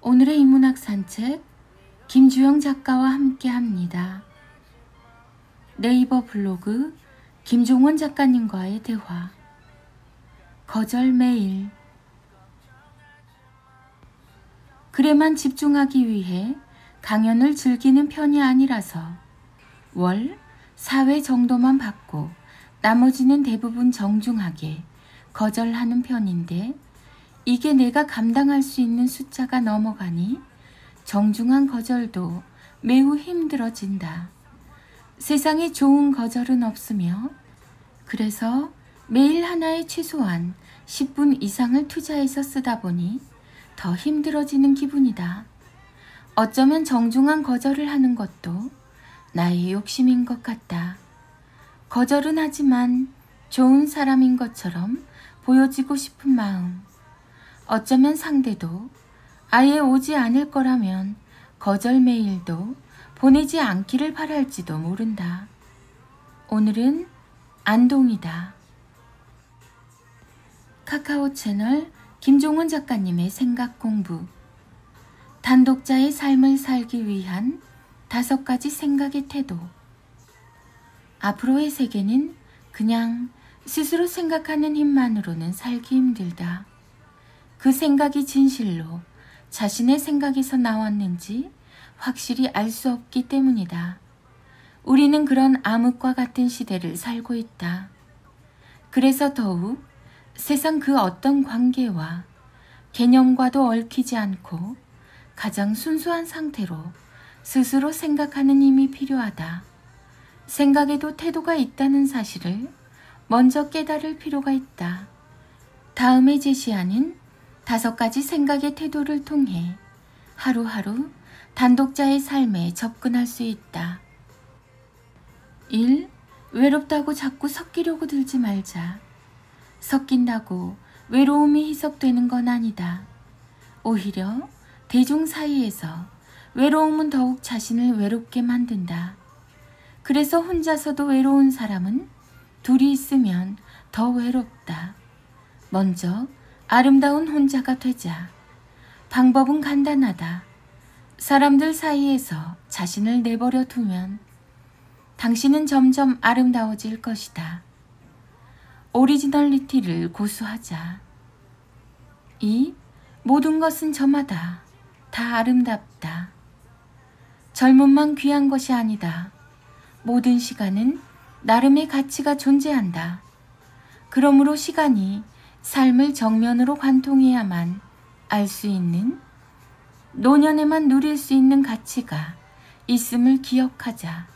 오늘의 인문학 산책 김주영 작가와 함께합니다. 네이버 블로그 김종원 작가님과의 대화. 거절 매일. 글에만 집중하기 위해 강연을 즐기는 편이 아니라서 월 4회 정도만 받고 나머지는 대부분 정중하게 거절하는 편인데, 이게 내가 감당할 수 있는 숫자가 넘어가니 정중한 거절도 매우 힘들어진다. 세상에 좋은 거절은 없으며, 그래서 매일 하나에 최소한 10분 이상을 투자해서 쓰다 보니 더 힘들어지는 기분이다. 어쩌면 정중한 거절을 하는 것도 나의 욕심인 것 같다. 거절은 하지만 좋은 사람인 것처럼 보여지고 싶은 마음. 어쩌면 상대도 아예 오지 않을 거라면 거절 메일도 보내지 않기를 바랄지도 모른다. 오늘은 안동이다. 카카오 채널 김종원 작가님의 생각 공부. 단독자의 삶을 살기 위한 5가지 생각의 태도. 앞으로의 세계는 그냥 스스로 생각하는 힘만으로는 살기 힘들다. 그 생각이 진실로 자신의 생각에서 나왔는지 확실히 알 수 없기 때문이다. 우리는 그런 암흑과 같은 시대를 살고 있다. 그래서 더욱 세상 그 어떤 관계와 개념과도 얽히지 않고 가장 순수한 상태로 스스로 생각하는 힘이 필요하다. 생각에도 태도가 있다는 사실을 먼저 깨달을 필요가 있다. 다음에 제시하는 5가지 생각의 태도를 통해 하루하루 단독자의 삶에 접근할 수 있다. 1. 외롭다고 자꾸 섞이려고 들지 말자. 섞인다고 외로움이 희석되는 건 아니다. 오히려 대중 사이에서 외로움은 더욱 자신을 외롭게 만든다. 그래서 혼자서도 외로운 사람은 둘이 있으면 더 외롭다. 먼저 아름다운 혼자가 되자. 방법은 간단하다. 사람들 사이에서 자신을 내버려 두면 당신은 점점 아름다워질 것이다. 오리지널리티를 고수하자. 2. 모든 것은 저마다 다 아름답다. 젊음만 귀한 것이 아니다. 모든 시간은 나름의 가치가 존재한다. 그러므로 시간이 삶을 정면으로 관통해야만 알 수 있는, 노년에만 누릴 수 있는 가치가 있음을 기억하자.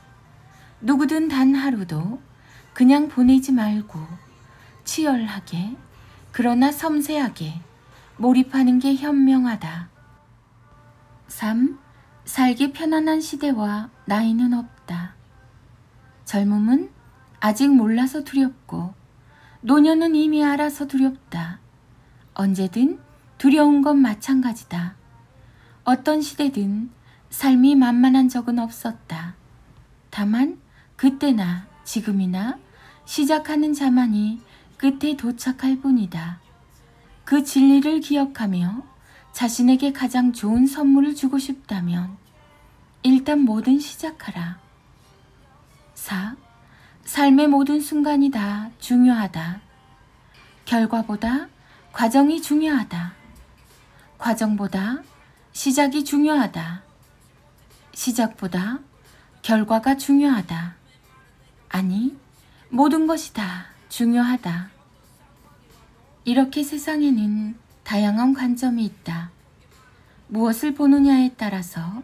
누구든 단 하루도 그냥 보내지 말고 치열하게, 그러나 섬세하게 몰입하는 게 현명하다. 3. 살기 편안한 시대와 나이는 없다. 젊음은 아직 몰라서 두렵고 노년은 이미 알아서 두렵다. 언제든 두려운 건 마찬가지다. 어떤 시대든 삶이 만만한 적은 없었다. 다만 그때나 지금이나 시작하는 자만이 끝에 도착할 뿐이다. 그 진리를 기억하며 자신에게 가장 좋은 선물을 주고 싶다면 일단 뭐든 시작하라. 4. 삶의 모든 순간이 다 중요하다. 결과보다 과정이 중요하다. 과정보다 시작이 중요하다. 시작보다 결과가 중요하다. 아니, 모든 것이 다 중요하다. 이렇게 세상에는 다양한 관점이 있다. 무엇을 보느냐에 따라서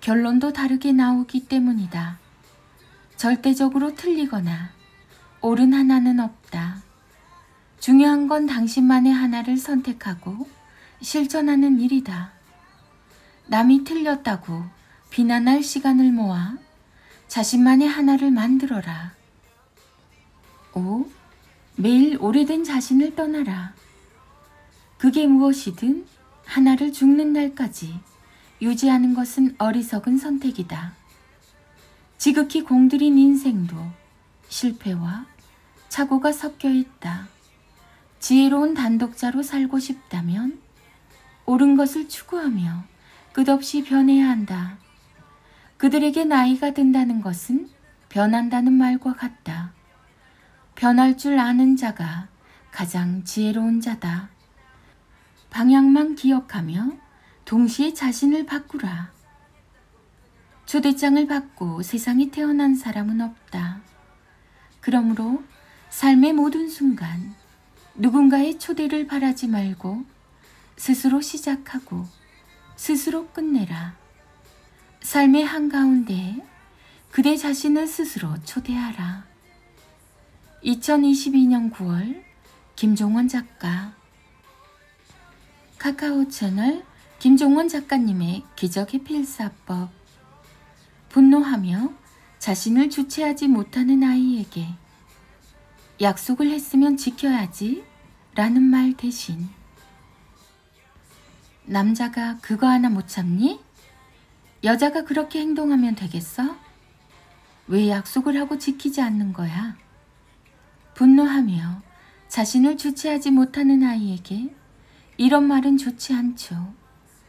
결론도 다르게 나오기 때문이다. 절대적으로 틀리거나 옳은 하나는 없다. 중요한 건 당신만의 하나를 선택하고 실천하는 일이다. 남이 틀렸다고 비난할 시간을 모아 자신만의 하나를 만들어라. 5. 매일 오래된 자신을 떠나라. 그게 무엇이든 하나를 죽는 날까지 유지하는 것은 어리석은 선택이다. 지극히 공들인 인생도 실패와 착오가 섞여 있다. 지혜로운 단독자로 살고 싶다면 옳은 것을 추구하며 끝없이 변해야 한다. 그들에게 나이가 든다는 것은 변한다는 말과 같다. 변할 줄 아는 자가 가장 지혜로운 자다. 방향만 기억하며 동시에 자신을 바꾸라. 초대장을 받고 세상에 태어난 사람은 없다. 그러므로 삶의 모든 순간 누군가의 초대를 바라지 말고 스스로 시작하고 스스로 끝내라. 삶의 한가운데 그대 자신을 스스로 초대하라. 2022년 9월 김종원 작가. 카카오 채널 김종원 작가님의 기적의 필사법. 분노하며 자신을 주체하지 못하는 아이에게 약속을 했으면 지켜야지 라는 말 대신 남자가 그거 하나 못 참니? 여자가 그렇게 행동하면 되겠어? 왜 약속을 하고 지키지 않는 거야? 분노하며 자신을 주체하지 못하는 아이에게 이런 말은 좋지 않죠.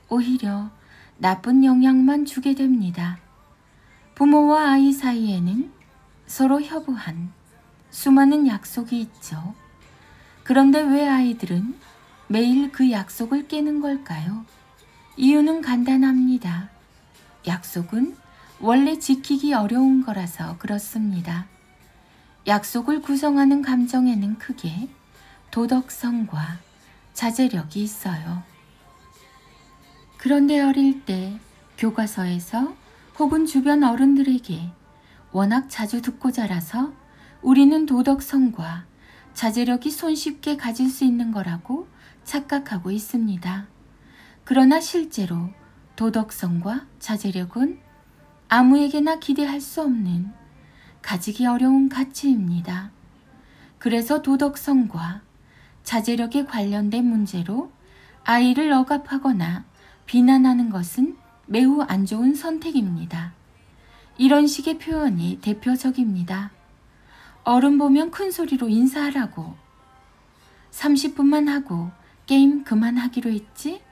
오히려 나쁜 영향만 주게 됩니다. 부모와 아이 사이에는 서로 협의한 수많은 약속이 있죠. 그런데 왜 아이들은 매일 그 약속을 깨는 걸까요? 이유는 간단합니다. 약속은 원래 지키기 어려운 거라서 그렇습니다. 약속을 구성하는 감정에는 크게 도덕성과 자제력이 있어요. 그런데 어릴 때 교과서에서 혹은 주변 어른들에게 워낙 자주 듣고 자라서 우리는 도덕성과 자제력이 손쉽게 가질 수 있는 거라고 착각하고 있습니다. 그러나 실제로 도덕성과 자제력은 아무에게나 기대할 수 없는 가지기 어려운 가치입니다. 그래서 도덕성과 자제력에 관련된 문제로 아이를 억압하거나 비난하는 것은 매우 안 좋은 선택입니다. 이런 식의 표현이 대표적입니다. 어른 보면 큰 소리로 인사하라고. 30분만 하고 게임 그만하기로 했지?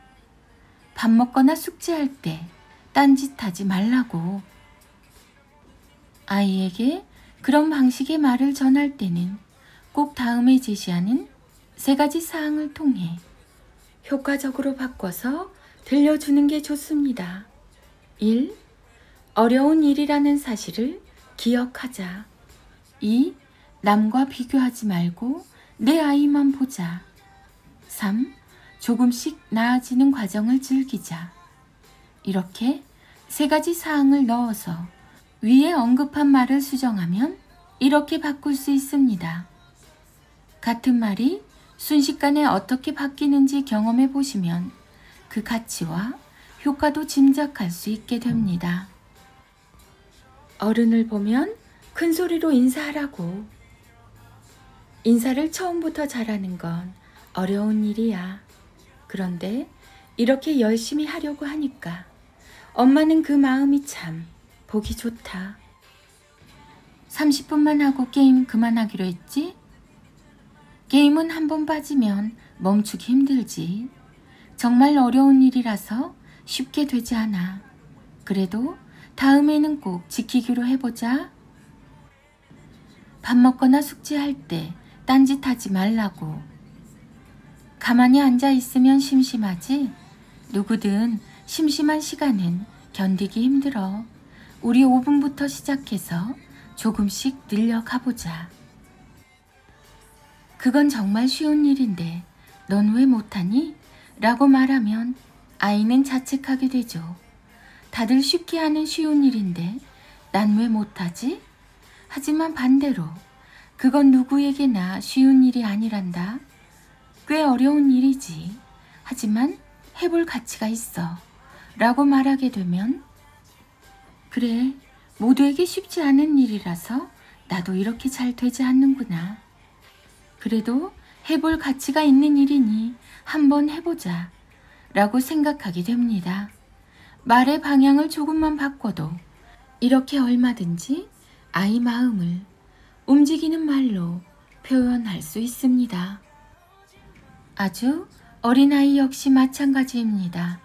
밥 먹거나 숙제할 때 딴짓하지 말라고. 아이에게 그런 방식의 말을 전할 때는 꼭 다음에 제시하는 3가지 사항을 통해 효과적으로 바꿔서 들려주는 게 좋습니다. 1. 어려운 일이라는 사실을 기억하자. 2. 남과 비교하지 말고 내 아이만 보자. 3. 조금씩 나아지는 과정을 즐기자. 이렇게 3가지 사항을 넣어서 위에 언급한 말을 수정하면 이렇게 바꿀 수 있습니다. 같은 말이 순식간에 어떻게 바뀌는지 경험해 보시면 그 가치와 효과도 짐작할 수 있게 됩니다. 어른을 보면 큰 소리로 인사하라고. 인사를 처음부터 잘하는 건 어려운 일이야. 그런데 이렇게 열심히 하려고 하니까 엄마는 그 마음이 참 보기 좋다. 30분만 하고 게임 그만하기로 했지? 게임은 한 번 빠지면 멈추기 힘들지. 정말 어려운 일이라서 쉽게 되지 않아. 그래도 다음에는 꼭 지키기로 해보자. 밥 먹거나 숙제할 때 딴짓하지 말라고. 가만히 앉아 있으면 심심하지? 누구든 심심한 시간은 견디기 힘들어. 우리 5분부터 시작해서 조금씩 늘려가보자. 그건 정말 쉬운 일인데 넌 왜 못하니? 라고 말하면 아이는 자책하게 되죠. 다들 쉽게 하는 쉬운 일인데 난 왜 못하지? 하지만 반대로 그건 누구에게나 쉬운 일이 아니란다. 꽤 어려운 일이지. 하지만 해볼 가치가 있어. 라고 말하게 되면 그래, 모두에게 쉽지 않은 일이라서 나도 이렇게 잘 되지 않는구나. 그래도 해볼 가치가 있는 일이니 한번 해보자 라고 생각하게 됩니다. 말의 방향을 조금만 바꿔도 이렇게 얼마든지 아이 마음을 움직이는 말로 표현할 수 있습니다. 아주 어린아이 역시 마찬가지입니다.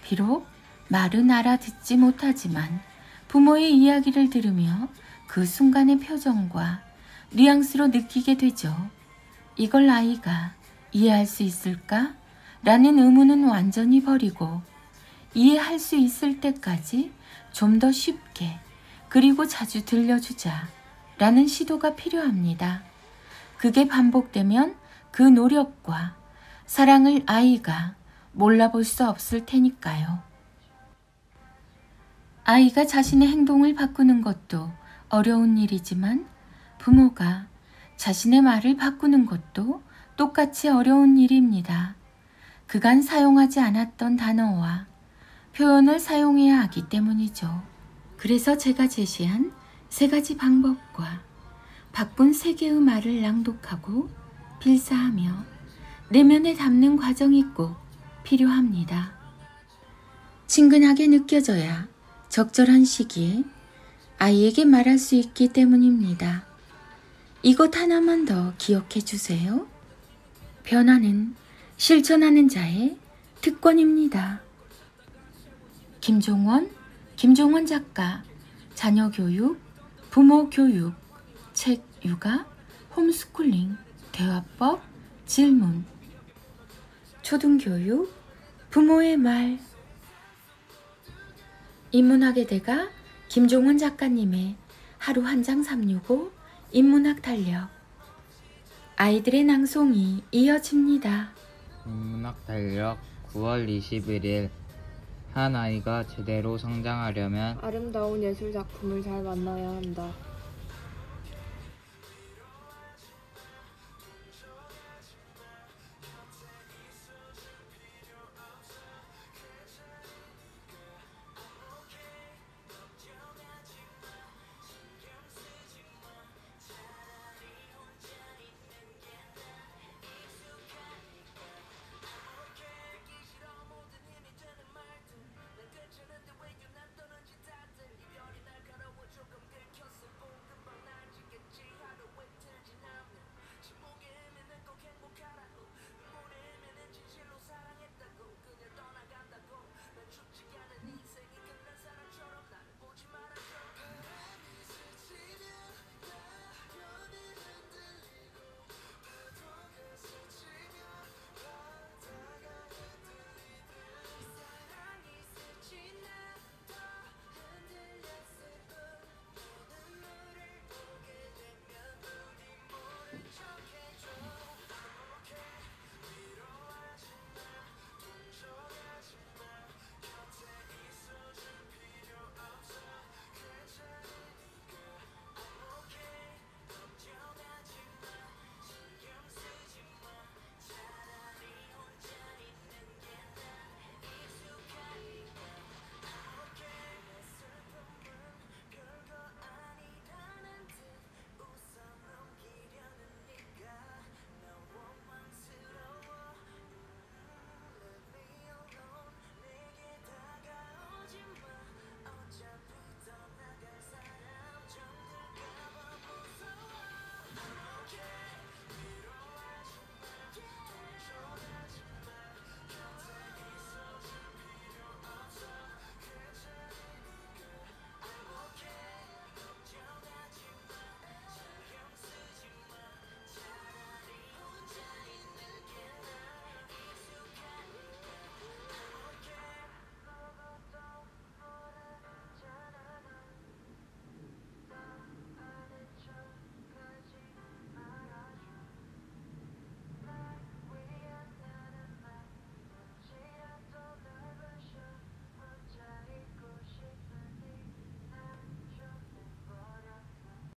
비록 말은 알아듣지 못하지만 부모의 이야기를 들으며 그 순간의 표정과 뉘앙스로 느끼게 되죠. 이걸 아이가 이해할 수 있을까? 라는 의문은 완전히 버리고 이해할 수 있을 때까지 좀 더 쉽게 그리고 자주 들려주자 라는 시도가 필요합니다. 그게 반복되면 그 노력과 사랑을 아이가 몰라볼 수 없을 테니까요. 아이가 자신의 행동을 바꾸는 것도 어려운 일이지만 부모가 자신의 말을 바꾸는 것도 똑같이 어려운 일입니다. 그간 사용하지 않았던 단어와 표현을 사용해야 하기 때문이죠. 그래서 제가 제시한 3가지 방법과 바꾼 3개의 말을 낭독하고 필사하며 내면에 담는 과정이 꼭 필요합니다. 친근하게 느껴져야 적절한 시기에 아이에게 말할 수 있기 때문입니다. 이것 하나만 더 기억해 주세요. 변화는 실천하는 자의 특권입니다. 김종원 작가, 자녀교육, 부모교육, 책 육아, 홈스쿨링, 대화법, 질문, 초등교육, 부모의 말. 인문학의 대가 김종원 작가님의 하루 한 장 365 인문학 달력. 아이들의 낭송이 이어집니다. 인문학 달력 9월 21일 한 아이가 제대로 성장하려면 아름다운 예술 작품을 잘 만나야 한다.